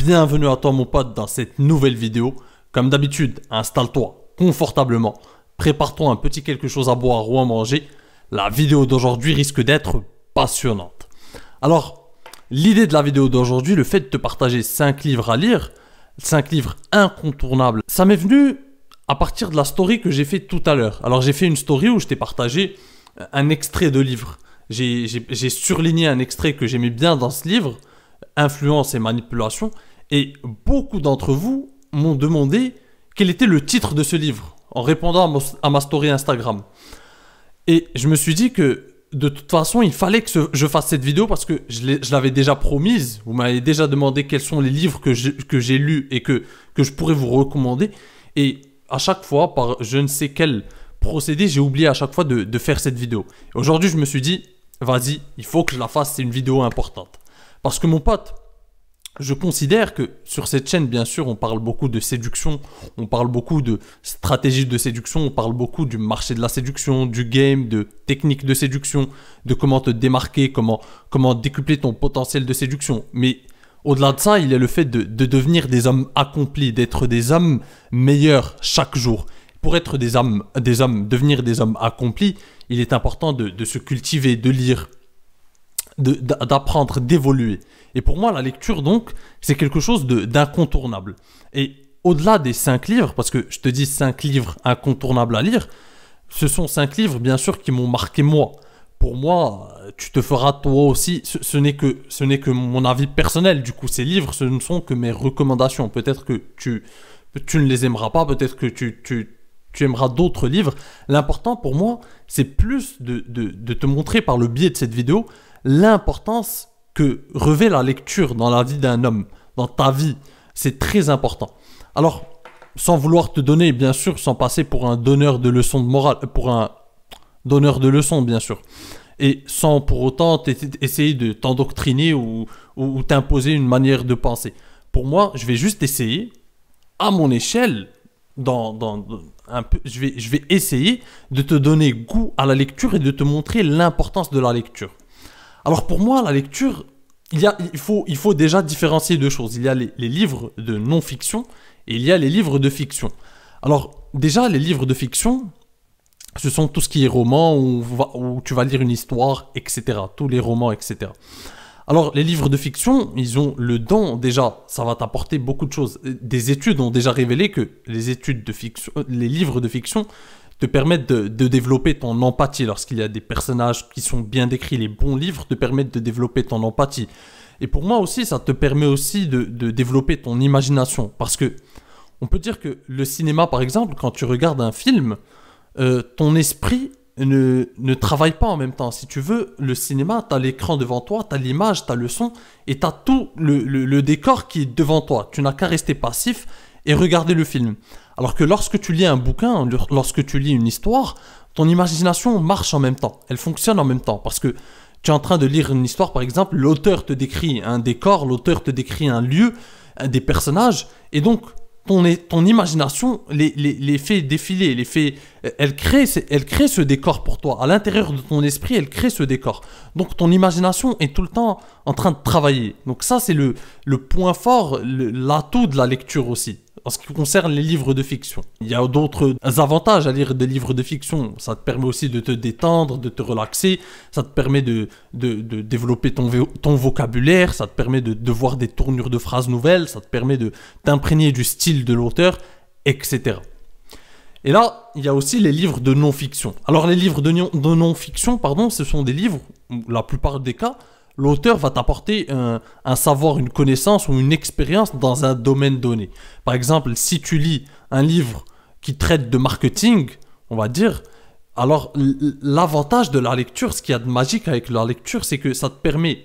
Bienvenue à toi mon pote dans cette nouvelle vidéo. Comme d'habitude, installe-toi confortablement, prépare-toi un petit quelque chose à boire ou à manger. La vidéo d'aujourd'hui risque d'être passionnante. Alors, l'idée de la vidéo d'aujourd'hui, le fait de te partager 5 livres à lire, 5 livres incontournables, ça m'est venu à partir de la story que j'ai fait tout à l'heure. Alors j'ai fait une story où je t'ai partagé un extrait de livre. J'ai surligné un extrait que j'aimais bien dans ce livre, Influence et manipulation, et beaucoup d'entre vous m'ont demandé quel était le titre de ce livre en répondant à ma story Instagram. Et je me suis dit que de toute façon, il fallait que je fasse cette vidéo parce que je l'avais déjà promise. Vous m'avez déjà demandé quels sont les livres que j'ai lus et que je pourrais vous recommander. Et à chaque fois, par je ne sais quel procédé, j'ai oublié à chaque fois de faire cette vidéo. Aujourd'hui, je me suis dit, vas-y, il faut que je la fasse, c'est une vidéo importante. Parce que mon pote, je considère que sur cette chaîne, bien sûr, on parle beaucoup de séduction, on parle beaucoup de stratégie de séduction, on parle beaucoup du marché de la séduction, du game, de techniques de séduction, de comment te démarquer, comment décupler ton potentiel de séduction. Mais au-delà de ça, il y a le fait de devenir des hommes accomplis, d'être des hommes meilleurs chaque jour. Pour être devenir des hommes accomplis, il est important de se cultiver, de lire, d'apprendre, d'évoluer. Et pour moi, la lecture, donc, c'est quelque chose d'incontournable. Et au-delà des 5 livres, parce que je te dis 5 livres incontournables à lire, ce sont 5 livres, bien sûr, qui m'ont marqué moi. Pour moi, tu te feras toi aussi, ce n'est que mon avis personnel. Du coup, ces livres, ce ne sont que mes recommandations. Peut-être que tu ne les aimeras pas, peut-être que tu aimeras d'autres livres. L'important pour moi, c'est plus de te montrer par le biais de cette vidéo l'importance que revêt la lecture dans la vie d'un homme, dans ta vie. C'est très important. Alors, sans vouloir te donner, bien sûr, sans passer pour un donneur de leçons de morale, pour un donneur de leçons, bien sûr, et sans pour autant essayer de t'endoctriner ou t'imposer une manière de penser. Pour moi, je vais juste essayer, à mon échelle, je vais essayer de te donner goût à la lecture et de te montrer l'importance de la lecture. Alors pour moi, la lecture, il faut déjà différencier deux choses. Il y a les livres de non-fiction et il y a les livres de fiction. Alors déjà, les livres de fiction, ce sont tout ce qui est roman où tu vas lire une histoire, etc. Tous les romans, etc. Alors les livres de fiction, ils ont le don, déjà, ça va t'apporter beaucoup de choses. Des études ont déjà révélé que les livres de fiction te permettent de développer ton empathie. Lorsqu'il y a des personnages qui sont bien décrits, les bons livres te permettent de développer ton empathie. Et pour moi aussi, ça te permet aussi de développer ton imagination. Parce que on peut dire que le cinéma, par exemple, quand tu regardes un film, ton esprit ne travaille pas en même temps. Si tu veux, le cinéma, tu as l'écran devant toi, tu as l'image, tu as le son, et tu as tout le décor qui est devant toi. Tu n'as qu'à rester passif et regarder le film. Alors que lorsque tu lis un bouquin, lorsque tu lis une histoire, ton imagination marche en même temps. Elle fonctionne en même temps. Parce que tu es en train de lire une histoire, par exemple, l'auteur te décrit un décor, l'auteur te décrit un lieu, des personnages, et donc ton imagination les fait défiler, elle crée ce décor pour toi. À l'intérieur de ton esprit, elle crée ce décor. Donc ton imagination est tout le temps en train de travailler. Donc ça, c'est le point fort, l'atout de la lecture aussi, en ce qui concerne les livres de fiction. Il y a d'autres avantages à lire des livres de fiction. Ça te permet aussi de te détendre, de te relaxer. Ça te permet de développer ton vocabulaire. Ça te permet de voir des tournures de phrases nouvelles. Ça te permet de t'imprégner du style de l'auteur, etc. Et là, il y a aussi les livres de non-fiction. Alors les livres de non-fiction, pardon, ce sont des livres où, la plupart des cas, l'auteur va t'apporter un savoir, une connaissance ou une expérience dans un domaine donné. Par exemple, si tu lis un livre qui traite de marketing, on va dire, alors l'avantage de la lecture, ce qu'il y a de magique avec la lecture, c'est que ça te permet,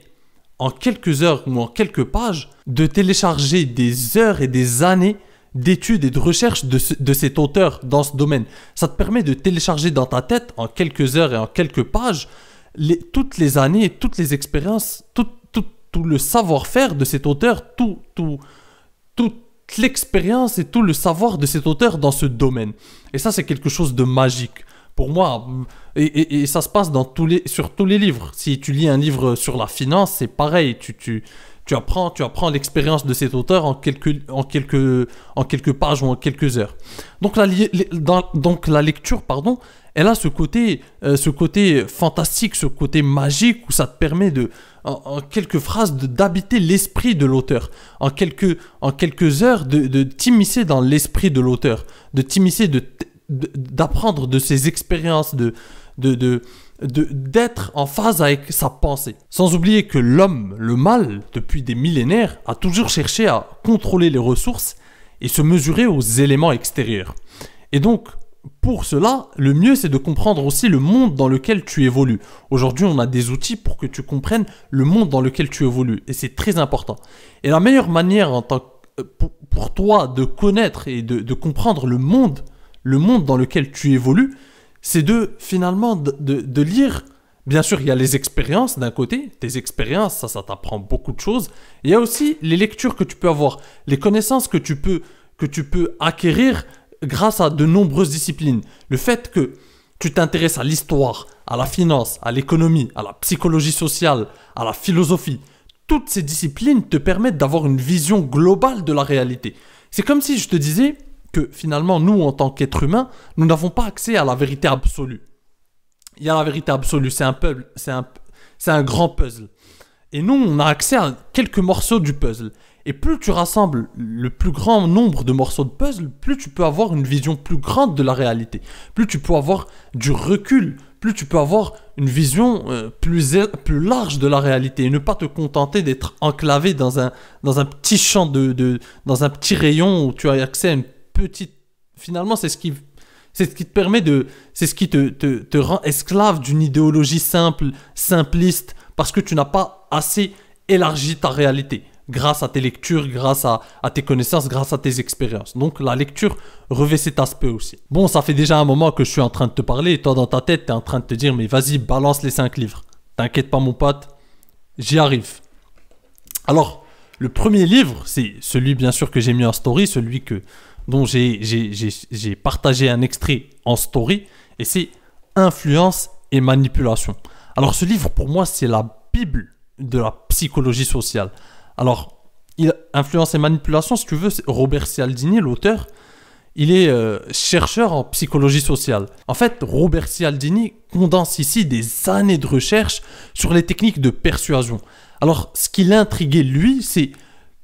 en quelques heures ou en quelques pages, de télécharger des heures et des années d'études et de recherches de cet auteur dans ce domaine. Ça te permet de télécharger dans ta tête, en quelques heures et en quelques pages, toutes les années, toutes les expériences, tout le savoir-faire de cet auteur, toute l'expérience et tout le savoir de cet auteur dans ce domaine. Et ça, c'est quelque chose de magique. Pour moi, et ça se passe sur tous les livres. Si tu lis un livre sur la finance, c'est pareil. Tu apprends l'expérience de cet auteur en quelques pages ou en quelques heures. Donc donc la lecture, pardon, elle a ce côté fantastique, ce côté magique où ça te permet en quelques phrases d'habiter l'esprit de l'auteur, en quelques heures de t'immiscer dans l'esprit de l'auteur, de t'immiscer, d'apprendre de ses expériences, d'être en phase avec sa pensée. Sans oublier que l'homme, le mal, depuis des millénaires, a toujours cherché à contrôler les ressources et se mesurer aux éléments extérieurs. Et donc, pour cela, le mieux c'est de comprendre aussi le monde dans lequel tu évolues. Aujourd'hui, on a des outils pour que tu comprennes le monde dans lequel tu évolues. Et c'est très important. Et la meilleure manière pour toi de connaître et de comprendre le monde dans lequel tu évolues, c'est finalement de lire. Bien sûr, il y a les expériences d'un côté. Tes expériences, ça t'apprend beaucoup de choses. Il y a aussi les lectures que tu peux avoir, les connaissances que tu peux acquérir grâce à de nombreuses disciplines. Le fait que tu t'intéresses à l'histoire, à la finance, à l'économie, à la psychologie sociale, à la philosophie, toutes ces disciplines te permettent d'avoir une vision globale de la réalité. C'est comme si je te disais que finalement, nous, en tant qu'êtres humains, nous n'avons pas accès à la vérité absolue. Il y a la vérité absolue, c'est un grand puzzle. Et nous, on a accès à quelques morceaux du puzzle. Et plus tu rassembles le plus grand nombre de morceaux de puzzle, plus tu peux avoir une vision plus grande de la réalité. Plus tu peux avoir du recul, plus tu peux avoir une vision plus large de la réalité. Et ne pas te contenter d'être enclavé dans un petit champ, dans un petit rayon où tu as accès à une petite... Finalement, c'est ce qui te permet c'est ce qui te rend esclave d'une idéologie simpliste, parce que tu n'as pas assez élargi ta réalité. Grâce à tes lectures, grâce à tes connaissances, grâce à tes expériences. Donc la lecture revêt cet aspect aussi. Bon, ça fait déjà un moment que je suis en train de te parler, et toi dans ta tête, tu es en train de te dire, mais vas-y, balance les 5 livres. T'inquiète pas mon pote, j'y arrive. Alors, le premier livre, c'est celui bien sûr que j'ai mis en story, dont j'ai partagé un extrait en story, et c'est Influence et manipulation. Alors ce livre, pour moi, c'est la Bible de la psychologie sociale. Alors, Influence et manipulation, si tu veux, c'est Robert Cialdini, l'auteur, il est chercheur en psychologie sociale. En fait, Robert Cialdini condense ici des années de recherche sur les techniques de persuasion. Alors, ce qui l'intriguait, lui, c'est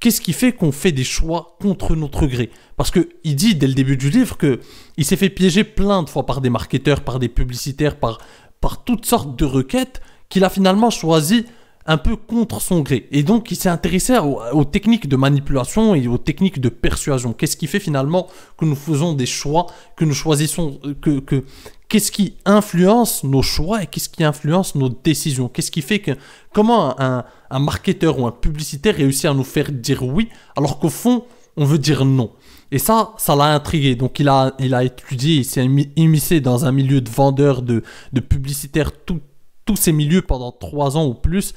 qu'est-ce qui fait qu'on fait des choix contre notre gré? Parce qu'il dit dès le début du livre qu'il s'est fait piéger plein de fois par des marketeurs, par des publicitaires, par toutes sortes de requêtes, qu'il a finalement choisi un peu contre son gré. Et donc, il s'est intéressé aux techniques de manipulation et aux techniques de persuasion. Qu'est-ce qui fait finalement que nous faisons des choix, que nous choisissons, qu'est-ce qui influence nos choix et qu'est-ce qui influence nos décisions? Qu'est-ce qui fait comment un marketeur ou un publicitaire réussit à nous faire dire oui, alors qu'au fond, on veut dire non? Et ça l'a intrigué. Donc, il a étudié, il s'est immiscé dans un milieu de vendeurs, de publicitaires, tous ces milieux pendant 3 ans ou plus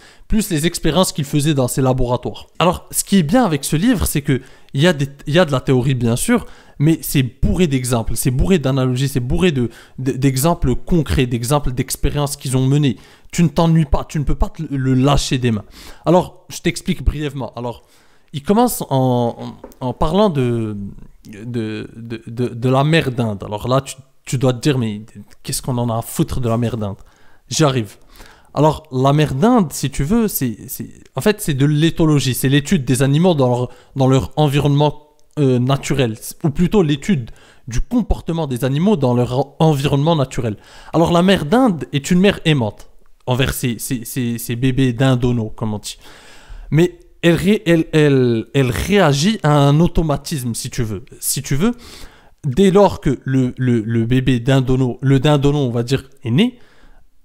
les expériences qu'il faisait dans ses laboratoires. Alors, ce qui est bien avec ce livre, c'est qu'il y a de la théorie, bien sûr, mais c'est bourré d'exemples, c'est bourré d'analogies, c'est bourré d'exemples concrets, d'exemples d'expériences qu'ils ont menées. Tu ne t'ennuies pas, tu ne peux pas le lâcher des mains. Alors, je t'explique brièvement. Alors, il commence en parlant de la mer d'Inde. Alors là, tu dois te dire, mais qu'est-ce qu'on en a à foutre de la mer d'Inde? J'arrive. Alors, la mer d'Inde, si tu veux, en fait, c'est de l'éthologie. C'est l'étude des animaux dans leur environnement naturel. Ou plutôt l'étude du comportement des animaux dans leur environnement naturel. Alors, la mer d'Inde est une mer aimante envers ces bébés dindono, comme on dit. Mais elle réagit à un automatisme, si tu veux. Si tu veux, dès lors que le bébé dindono, on va dire, est né,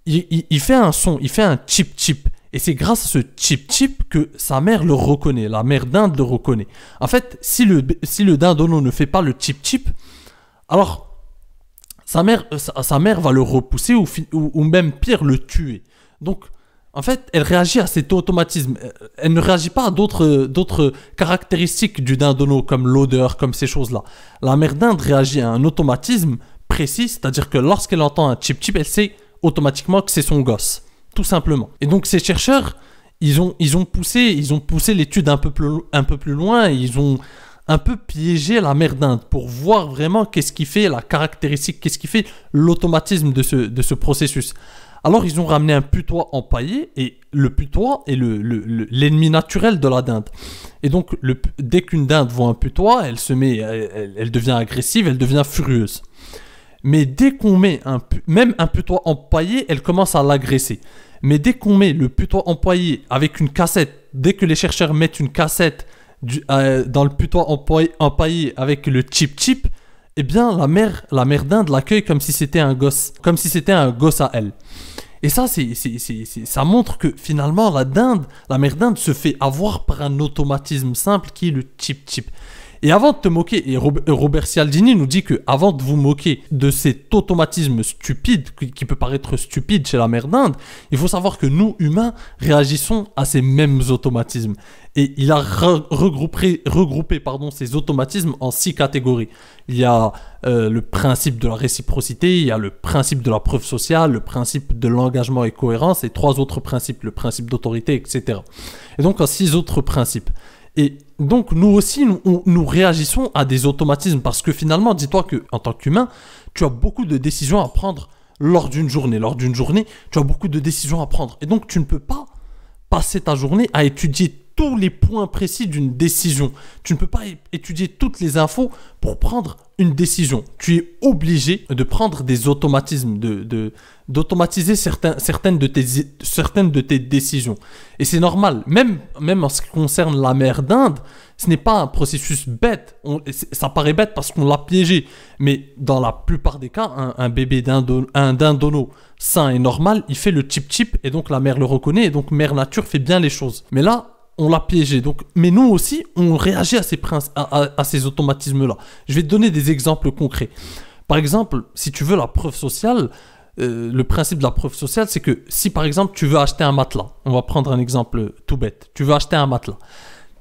il fait un son, il fait un chip chip. Et c'est grâce à ce chip chip que sa mère le reconnaît, la mère d'Inde le reconnaît. En fait, si le dindono ne fait pas le chip chip, alors sa mère va le repousser ou même pire, le tuer. Donc, en fait, elle réagit à cet automatisme. Elle ne réagit pas à d'autres caractéristiques du dindono, comme l'odeur, comme ces choses-là. La mère d'Inde réagit à un automatisme précis, c'est-à-dire que lorsqu'elle entend un chip chip, elle sait automatiquement que c'est son gosse, tout simplement. Et donc ces chercheurs, ils ont poussé l'étude un peu plus loin, et ils ont un peu piégé la mère d'Inde pour voir vraiment qu'est-ce qui fait la caractéristique, qu'est-ce qui fait l'automatisme de ce processus. Alors ils ont ramené un putois empaillé, et le putois est l'ennemi naturel de la dinde. Et donc dès qu'une dinde voit un putois, elle devient agressive, elle devient furieuse. Mais dès qu'on met même un putois empaillé, elle commence à l'agresser. Mais dès qu'on met le putois empaillé avec une cassette, dès que les chercheurs mettent une cassette dans le putois empaillé avec le chip, eh bien la mère d'Inde l'accueille comme si c'était un gosse à elle. Et ça, ça montre que finalement la mère d'Inde se fait avoir par un automatisme simple qui est le chip. Et avant de te moquer, et Robert Cialdini nous dit que avant de vous moquer de cet automatisme stupide, qui peut paraître stupide chez la mère d'Inde, il faut savoir que nous, humains, réagissons à ces mêmes automatismes. Et il a regroupé ces automatismes en 6 catégories. Il y a le principe de la réciprocité, il y a le principe de la preuve sociale, le principe de l'engagement et cohérence, et 3 autres principes, le principe d'autorité, etc. Et donc, en 6 autres principes. Et donc, nous aussi, nous réagissons à des automatismes, parce que finalement, dis-toi qu'en tant qu'humain, tu as beaucoup de décisions à prendre lors d'une journée. Lors d'une journée, tu as beaucoup de décisions à prendre. Et donc, tu ne peux pas passer ta journée à étudier tous les points précis d'une décision. Tu ne peux pas étudier toutes les infos pour prendre une décision. Tu es obligé de prendre des automatismes, d'automatiser certaines de tes décisions. Et c'est normal. Même en ce qui concerne la mère d'Inde, ce n'est pas un processus bête. Ça paraît bête parce qu'on l'a piégé. Mais dans la plupart des cas, un bébé dindono sain et normal, il fait le chip, et donc la mère le reconnaît, et donc mère nature fait bien les choses. Mais là, on l'a piégé. Donc, mais nous aussi, on réagit à ces automatismes-là. Je vais te donner des exemples concrets. Par exemple, si tu veux la preuve sociale, le principe de la preuve sociale, c'est que si par exemple tu veux acheter un matelas, on va prendre un exemple tout bête, tu veux acheter un matelas,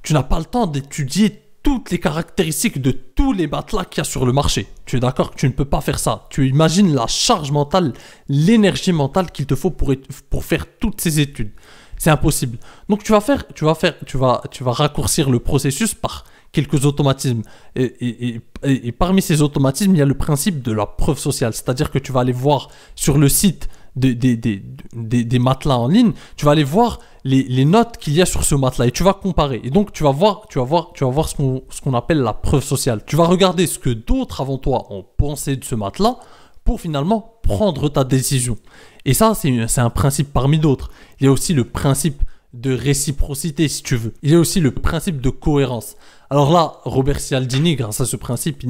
tu n'as pas le temps d'étudier toutes les caractéristiques de tous les matelas qu'il y a sur le marché. Tu es d'accord que tu ne peux pas faire ça. Tu imagines la charge mentale, l'énergie mentale qu'il te faut pour faire toutes ces études. C'est impossible. Donc tu vas raccourcir le processus par quelques automatismes. Et parmi ces automatismes, il y a le principe de la preuve sociale. C'est-à-dire que tu vas aller voir sur le site des matelas en ligne, tu vas aller voir les notes qu'il y a sur ce matelas et tu vas comparer. Et donc tu vas voir ce qu'on appelle la preuve sociale. Tu vas regarder ce que d'autres avant toi ont pensé de ce matelas pour finalement prendre ta décision. Et ça, c'est un principe parmi d'autres. Il y a aussi le principe de réciprocité, si tu veux. Il y a aussi le principe de cohérence. Alors là, Robert Cialdini, grâce à ce principe,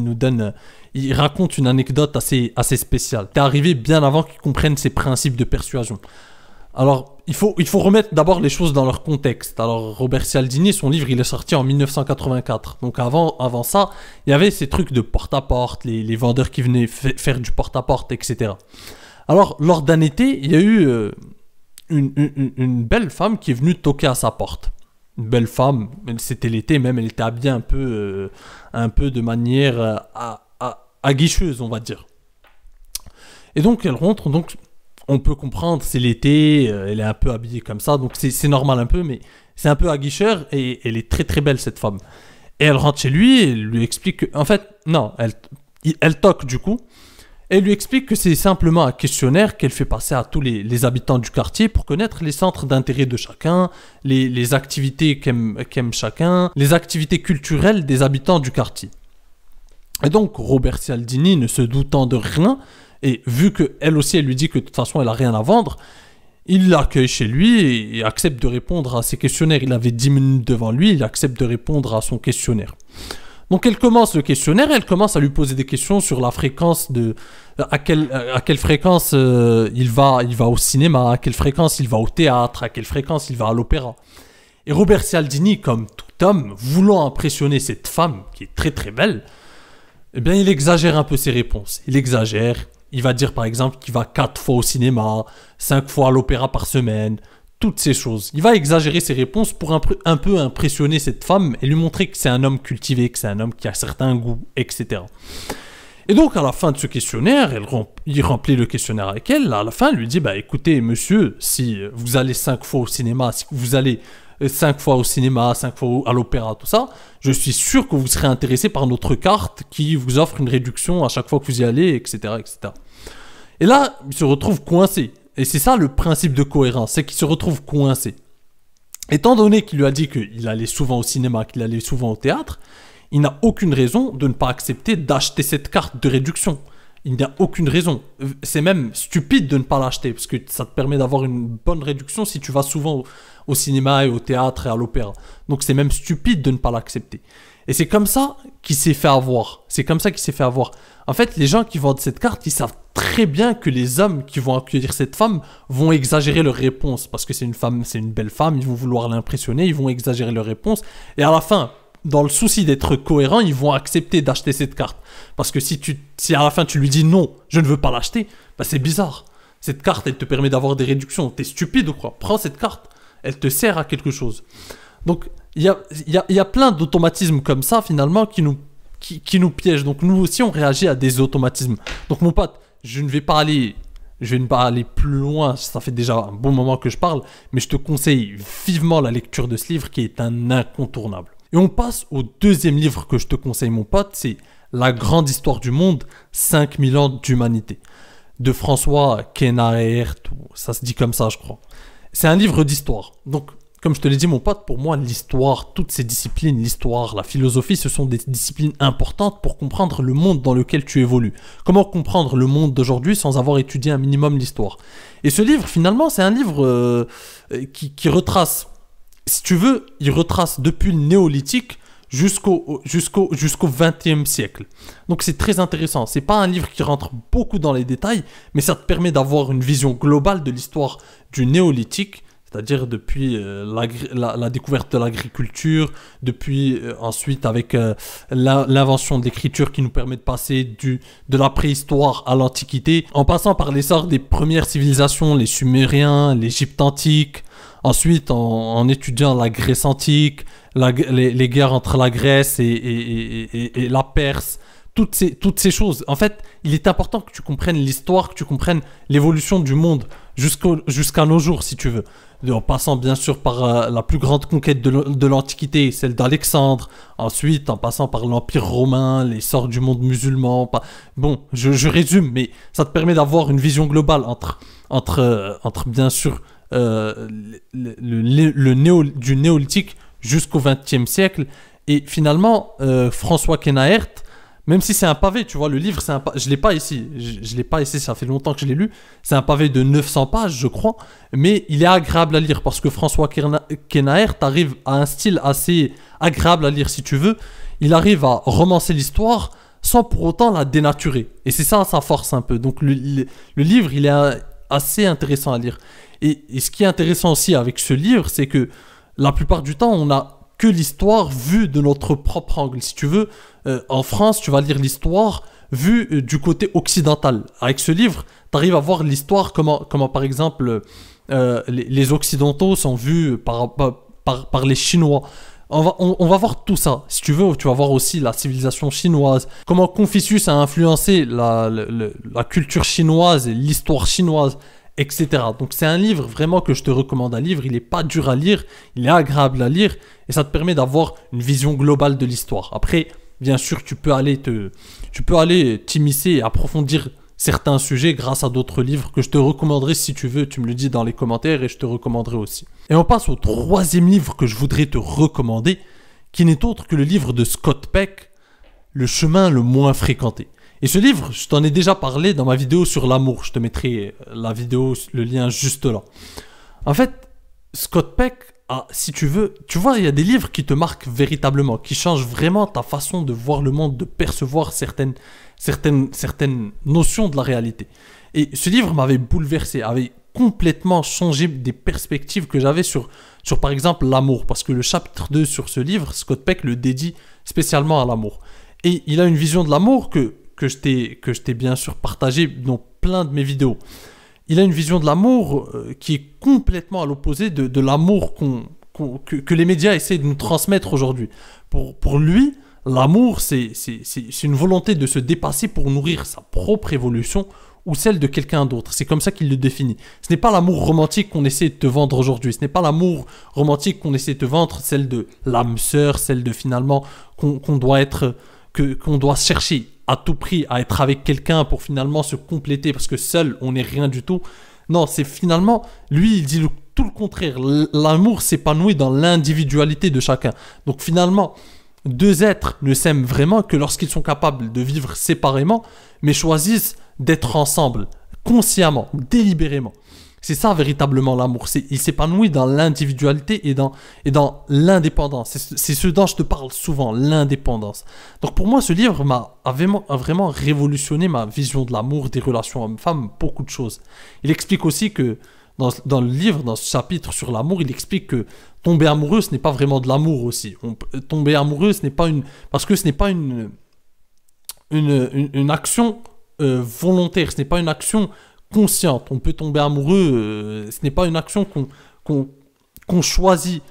il raconte une anecdote assez spéciale. C'est arrivé bien avant qu'ils comprennent ces principes de persuasion. Alors, il faut remettre d'abord les choses dans leur contexte. Alors, Robert Cialdini, son livre, il est sorti en 1984. Donc, avant ça, il y avait ces trucs de porte-à-porte, les vendeurs qui venaient faire du porte-à-porte, etc. Alors, lors d'un été, il y a eu une belle femme qui est venue toquer à sa porte. Une belle femme, c'était l'été même, elle était habillée un peu de manière aguicheuse, on va dire. Et donc, elle rentre, donc on peut comprendre, c'est l'été, elle est un peu habillée comme ça, donc c'est normal un peu, mais c'est un peu aguicheur et elle est très très belle cette femme. Et elle rentre chez lui et elle lui explique que, en fait, non, elle toque du coup. Elle lui explique que c'est simplement un questionnaire qu'elle fait passer à tous les habitants du quartier pour connaître les centres d'intérêt de chacun, les activités qu'aime chacun, les activités culturelles des habitants du quartier. Et donc, Robert Cialdini, ne se doutant de rien, et vu qu'elle aussi, elle lui dit que de toute façon, elle n'a rien à vendre, il l'accueille chez lui et accepte de répondre à ses questionnaires. Il avait 10 minutes devant lui, il accepte de répondre à son questionnaire. Donc elle commence le questionnaire, elle commence à lui poser des questions sur la fréquence à quelle fréquence il va au cinéma, à quelle fréquence il va au théâtre, à quelle fréquence il va à l'opéra. Et Robert Cialdini, comme tout homme, voulant impressionner cette femme qui est très très belle, eh bien il exagère un peu ses réponses. Il exagère, il va dire par exemple qu'il va 4 fois au cinéma, 5 fois à l'opéra par semaine, toutes ces choses. Il va exagérer ses réponses pour un peu impressionner cette femme et lui montrer que c'est un homme cultivé, que c'est un homme qui a certains goûts, etc. Et donc, à la fin de ce questionnaire, il remplit le questionnaire avec elle. À la fin, elle lui dit, bah écoutez, monsieur, si vous allez 5 fois au cinéma, si vous allez 5 fois au cinéma, 5 fois à l'opéra, tout ça, je suis sûr que vous serez intéressé par notre carte qui vous offre une réduction à chaque fois que vous y allez, etc., etc. Et là, il se retrouve coincé. Et c'est ça le principe de cohérence, c'est qu'il se retrouve coincé. Étant donné qu'il lui a dit qu'il allait souvent au cinéma, qu'il allait souvent au théâtre, il n'a aucune raison de ne pas accepter d'acheter cette carte de réduction. Il n'y a aucune raison. C'est même stupide de ne pas l'acheter, parce que ça te permet d'avoir une bonne réduction si tu vas souvent au cinéma et au théâtre et à l'opéra. Donc c'est même stupide de ne pas l'accepter. Et c'est comme ça qu'il s'est fait avoir. C'est comme ça qu'il s'est fait avoir. En fait, les gens qui vendent cette carte, ils savent très bien que les hommes qui vont accueillir cette femme vont exagérer leur réponse. Parce que c'est une femme, c'est une belle femme, ils vont vouloir l'impressionner, ils vont exagérer leur réponse. Et à la fin, dans le souci d'être cohérent, ils vont accepter d'acheter cette carte. Parce que si à la fin tu lui dis non, je ne veux pas l'acheter, bah c'est bizarre. Cette carte, elle te permet d'avoir des réductions. T'es stupide ou quoi? Prends cette carte, elle te sert à quelque chose. Donc, il y a plein d'automatismes comme ça, finalement, qui nous piègent. Donc, nous aussi, on réagit à des automatismes. Donc, mon pote, je ne vais pas aller plus loin, ça fait déjà un bon moment que je parle, mais je te conseille vivement la lecture de ce livre qui est un incontournable. Et on passe au deuxième livre que je te conseille, mon pote, c'est La grande histoire du monde, 5000 ans d'humanité, de François Kenaert, ça se dit comme ça, je crois. C'est un livre d'histoire. Donc, comme je te l'ai dit, mon pote, pour moi, l'histoire, toutes ces disciplines, l'histoire, la philosophie, ce sont des disciplines importantes pour comprendre le monde dans lequel tu évolues. Comment comprendre le monde d'aujourd'hui sans avoir étudié un minimum l'histoire? Et ce livre, finalement, c'est un livre qui retrace, si tu veux, il retrace depuis le néolithique jusqu'au 20e siècle. Donc c'est très intéressant. C'est pas un livre qui rentre beaucoup dans les détails, mais ça te permet d'avoir une vision globale de l'histoire du néolithique, c'est-à-dire depuis la découverte de l'agriculture, depuis ensuite avec l'invention de l'écriture qui nous permet de passer de la préhistoire à l'Antiquité, en passant par l'essor des premières civilisations, les Sumériens, l'Égypte antique, ensuite en étudiant la Grèce antique, les guerres entre la Grèce et la Perse, toutes ces choses. En fait, il est important que tu comprennes l'histoire, que tu comprennes l'évolution du monde jusqu'à nos jours, si tu veux. En passant bien sûr par la plus grande conquête de l'Antiquité, celle d'Alexandre. Ensuite, en passant par l'Empire romain, l'essor du monde musulman. Bon, je résume, mais ça te permet d'avoir une vision globale entre bien sûr du néolithique jusqu'au XXe siècle. Et finalement, François Kenaert, même si c'est un pavé, tu vois, le livre, je l'ai pas ici, je l'ai pas ici, ça fait longtemps que je l'ai lu, c'est un pavé de 900 pages, je crois, mais il est agréable à lire, parce que François Kenaert arrive à un style assez agréable à lire, si tu veux. Il arrive à romancer l'histoire sans pour autant la dénaturer, et c'est ça sa force un peu. Donc le livre, il est assez intéressant à lire. Et ce qui est intéressant aussi avec ce livre, c'est que la plupart du temps, on a que l'histoire vue de notre propre angle. Si tu veux, en France, tu vas lire l'histoire vue du côté occidental. Avec ce livre, tu arrives à voir l'histoire comment par exemple, les Occidentaux sont vus par les Chinois. On va voir tout ça. Si tu veux, tu vas voir aussi la civilisation chinoise. Comment Confucius a influencé la culture chinoise et l'histoire chinoise, etc. Donc c'est un livre vraiment que je te recommande à lire. Il n'est pas dur à lire, il est agréable à lire et ça te permet d'avoir une vision globale de l'histoire. Après, bien sûr, tu peux aller t'immiscer et approfondir certains sujets grâce à d'autres livres que je te recommanderai si tu veux. Tu me le dis dans les commentaires et je te recommanderai aussi. Et on passe au troisième livre que je voudrais te recommander, qui n'est autre que le livre de Scott Peck, Le chemin le moins fréquenté. Et ce livre, je t'en ai déjà parlé dans ma vidéo sur l'amour. Je te mettrai la vidéo, le lien juste là. En fait, Scott Peck, si tu veux, tu vois, il y a des livres qui te marquent véritablement, qui changent vraiment ta façon de voir le monde, de percevoir certaines notions de la réalité. Et ce livre m'avait bouleversé, avait complètement changé des perspectives que j'avais sur par exemple l'amour. Parce que le chapitre 2 sur ce livre, Scott Peck le dédie spécialement à l'amour. Et il a une vision de l'amour que je t'ai bien sûr partagé dans plein de mes vidéos. Il a une vision de l'amour qui est complètement à l'opposé de l'amour que les médias essaient de nous transmettre aujourd'hui. Pour lui, L'amour, c'est une volonté de se dépasser pour nourrir sa propre évolution ou celle de quelqu'un d'autre. C'est comme ça qu'il le définit. Ce n'est pas l'amour romantique qu'on essaie de te vendre aujourd'hui. Ce n'est pas l'amour romantique qu'on essaie de te vendre, celle de l'âme sœur, celle de finalement qu'on doit être, qu'on doit chercher à tout prix à être avec quelqu'un pour finalement se compléter parce que seul on n'est rien du tout. Non, c'est finalement, lui il dit tout le contraire. L'amour s'épanouit dans l'individualité de chacun. Donc finalement, deux êtres ne s'aiment vraiment que lorsqu'ils sont capables de vivre séparément, mais choisissent d'être ensemble, consciemment, délibérément. C'est ça véritablement l'amour. Il s'épanouit dans l'individualité et dans l'indépendance. C'est ce dont je te parle souvent, l'indépendance. Donc pour moi, ce livre a vraiment révolutionné ma vision de l'amour, des relations hommes-femmes, beaucoup de choses. Il explique aussi que dans le livre, dans ce chapitre sur l'amour, il explique que tomber amoureux, ce n'est pas vraiment de l'amour aussi. Tomber amoureux, ce n'est pas parce que ce n'est pas une action volontaire, ce n'est pas une action consciente. On peut tomber amoureux, ce n'est pas une action qu'on choisit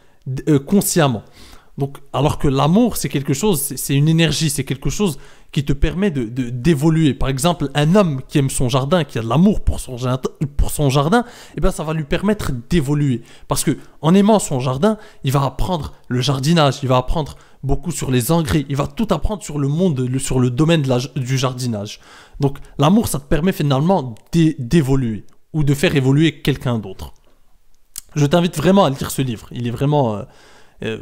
consciemment. Donc, alors que l'amour, c'est quelque chose, c'est une énergie, c'est quelque chose qui te permet d'évoluer. Par exemple, un homme qui aime son jardin, qui a de l'amour pour son jardin, eh ben, ça va lui permettre d'évoluer. Parce que en aimant son jardin, il va apprendre le jardinage, il va apprendre beaucoup sur les engrais, il va tout apprendre sur le monde, sur le domaine du jardinage. Donc, l'amour, ça te permet finalement d'évoluer ou de faire évoluer quelqu'un d'autre. Je t'invite vraiment à lire ce livre. Il est vraiment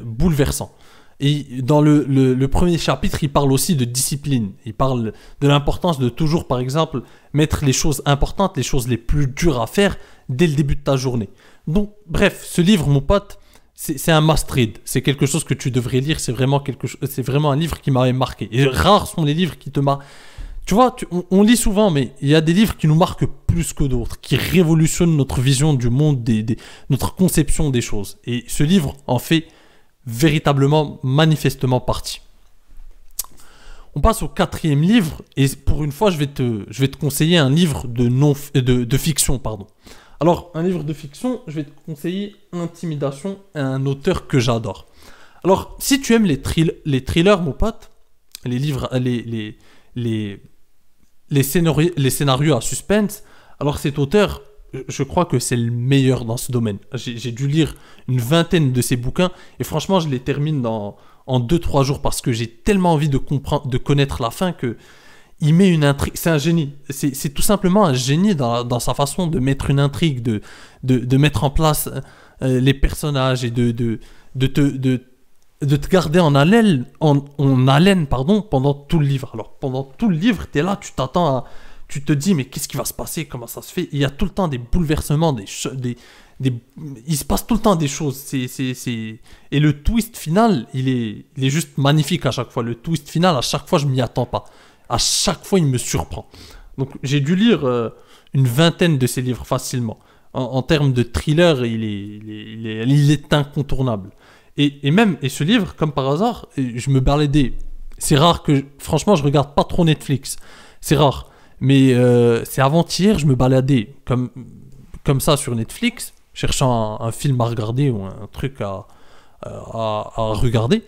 bouleversant. Et dans le premier chapitre, il parle aussi de discipline. Il parle de l'importance de toujours, par exemple, mettre les choses importantes, les choses les plus dures à faire dès le début de ta journée. Donc, bref, ce livre, mon pote, c'est un must-read. C'est quelque chose que tu devrais lire. C'est vraiment un livre qui m'avait marqué. Et rares sont les livres qui te marquent. Tu vois, on lit souvent, mais il y a des livres qui nous marquent plus que d'autres, qui révolutionnent notre vision du monde, notre conception des choses. Et ce livre en fait véritablement, manifestement partie. On passe au 4e livre, et pour une fois, je vais te conseiller un livre de fiction, pardon. Alors, un livre de fiction, je vais te conseiller Intimidation, un auteur que j'adore. Alors, si tu aimes les thrillers, mon pote, les livres, les scénarios à suspense, alors cet auteur, je crois que c'est le meilleur dans ce domaine. J'ai dû lire une vingtaine de ses bouquins et franchement, je les termine en 2-3 jours parce que j'ai tellement envie de connaître la fin que il met une intrigue. C'est un génie. C'est tout simplement un génie dans sa façon de mettre une intrigue, de mettre en place les personnages et de te garder en haleine, pendant tout le livre. Alors, pendant tout le livre, tu es là, tu te dis, mais qu'est-ce qui va se passer? Comment ça se fait? Il y a tout le temps des bouleversements, il se passe tout le temps des choses. Et le twist final, il est juste magnifique à chaque fois. Le twist final, à chaque fois, je m'y attends pas. À chaque fois, il me surprend. Donc, j'ai dû lire une vingtaine de ces livres facilement. En termes de thriller, il est incontournable. Et ce livre, comme par hasard, je me baladais. C'est rare franchement, je regarde pas trop Netflix. C'est rare. Mais c'est avant-hier, je me baladais comme ça sur Netflix, cherchant un film à regarder ou un truc à regarder.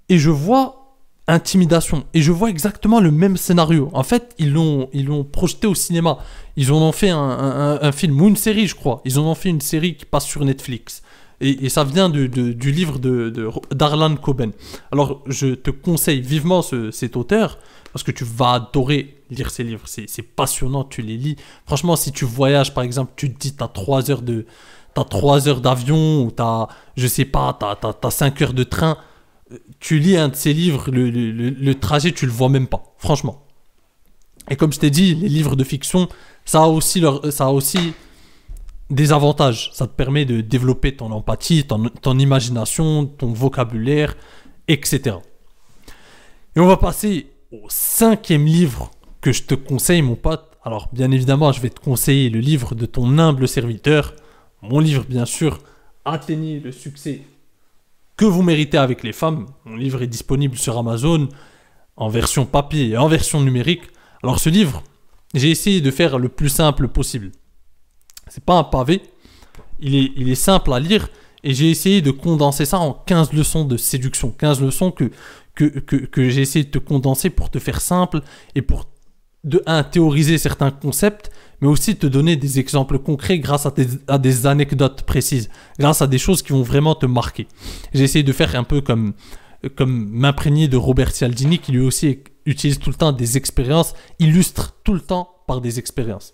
Et je vois Intimidation. Et je vois exactement le même scénario. En fait, ils l'ont projeté au cinéma. Ils en ont fait un film ou une série, je crois. Ils en ont fait une série qui passe sur Netflix. Et ça vient du livre d'Harlan Coben. Alors, je te conseille vivement cet auteur, parce que tu vas adorer lire ses livres. C'est passionnant, tu les lis. Franchement, si tu voyages, par exemple, tu te dis, t'as 3 heures d'avion, ou t'as 5 heures de train, tu lis un de ses livres, le trajet, tu le vois même pas, franchement. Et comme je t'ai dit, les livres de fiction, ça a aussi des avantages. Ça te permet de développer ton empathie, ton imagination, ton vocabulaire, etc. Et on va passer au 5e livre que je te conseille, mon pote. Alors, bien évidemment, je vais te conseiller le livre de ton humble serviteur. Mon livre, bien sûr, Atteignez le succès que vous méritez avec les femmes. Mon livre est disponible sur Amazon en version papier et en version numérique. Alors, ce livre, j'ai essayé de faire le plus simple possible. C'est pas un pavé, il est simple à lire Et j'ai essayé de condenser ça en 15 leçons de séduction. 15 leçons que j'ai essayé de te condenser pour te faire simple et pour, théoriser certains concepts, mais aussi te donner des exemples concrets grâce à des anecdotes précises, grâce à des choses qui vont vraiment te marquer. J'ai essayé de faire un peu comme m'imprégner de Robert Cialdini, qui lui aussi utilise tout le temps des expériences, illustre tout le temps par des expériences.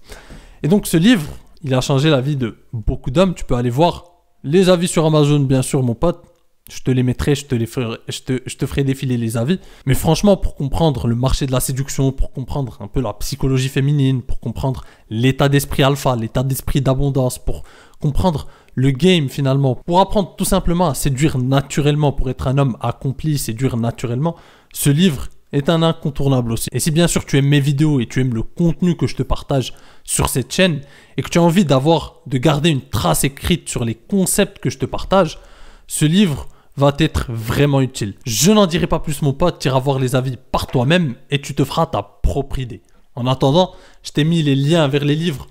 Et donc ce livre, il a changé la vie de beaucoup d'hommes. Tu peux aller voir les avis sur Amazon, bien sûr, mon pote. Je te les mettrai, je te ferai défiler les avis. Mais franchement, pour comprendre le marché de la séduction, pour comprendre un peu la psychologie féminine, pour comprendre l'état d'esprit alpha, l'état d'esprit d'abondance, pour comprendre le game finalement, pour apprendre tout simplement à séduire naturellement, pour être un homme accompli, séduire naturellement, ce livre est un incontournable aussi. Et si bien sûr tu aimes mes vidéos et tu aimes le contenu que je te partage sur cette chaîne et que tu as envie de garder une trace écrite sur les concepts que je te partage, ce livre va t'être vraiment utile. Je n'en dirai pas plus, mon pote, tu iras voir les avis par toi-même et tu te feras ta propre idée. En attendant, je t'ai mis les liens vers les livres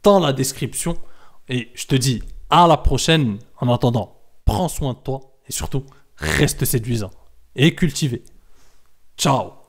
dans la description et je te dis à la prochaine. En attendant, prends soin de toi et surtout, reste séduisant et cultivé. Ciao!